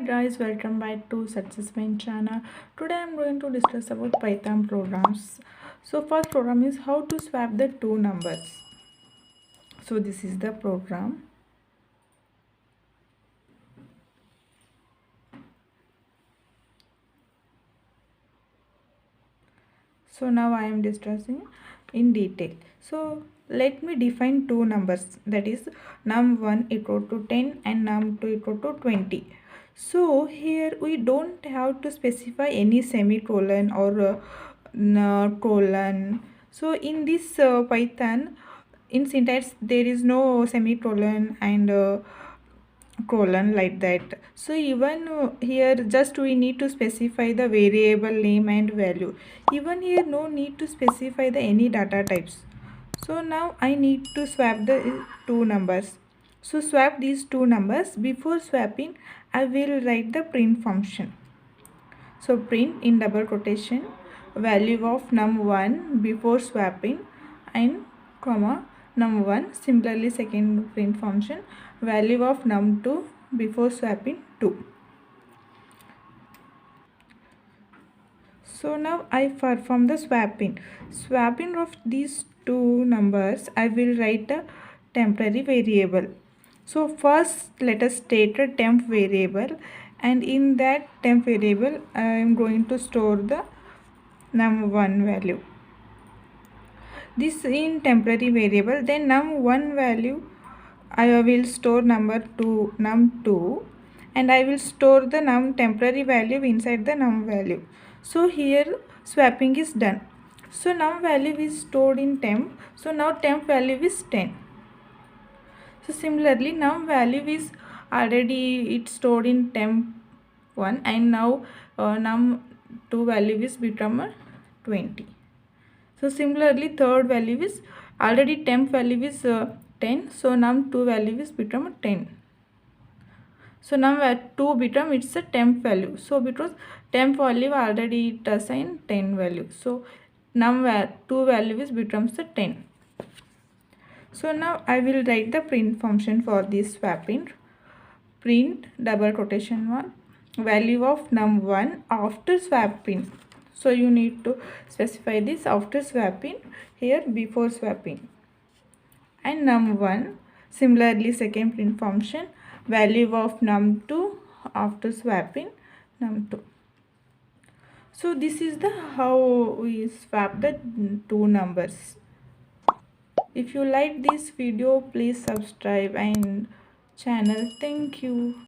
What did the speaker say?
guys, welcome back to Success Main channel. Today I'm going to discuss about Python programs. So first program is how to swap the two numbers. So this is the program. So now I am discussing in detail. So let me define two numbers, that is num1 equal to 10 and num2 equal to 20. So here we don't have to specify any semicolon or colon. So in this Python, in syntax there is no semicolon and colon like that. So even here just we need to specify the variable name and value. Even here no need to specify the any data types. So now I need to swap the two numbers. So swap these two numbers. Before swapping I will write the print function. So print in double quotation value of num1 before swapping and comma num1. Similarly second print function value of num2 before swapping 2. So now I perform the swapping. Swapping of these two numbers I will write a temporary variable. So first let us state a temp variable, and in that temp variable I am going to store the num1 value. This in temporary variable, then num1 value I will store num2, and I will store the num temporary value inside the num value. So here swapping is done. So num value is stored in temp. So now temp value is 10. So similarly num value is already it's stored in temp1, and now num2 value is become 20. So similarly third value is already temp value is 10. So num2 value is become 10. So num2 become it's a temp value. So because temp value already it assign 10 value. So num2 value is becomes a 10. So now I will write the print function for this swapping. Print double quotation one value of num1 after swapping. So you need to specify this after swapping, here before swapping, and num1. Similarly second print function value of num2 after swapping num2. So this is the how we swap the two numbers. If you like this video, please subscribe and channel. Thank you.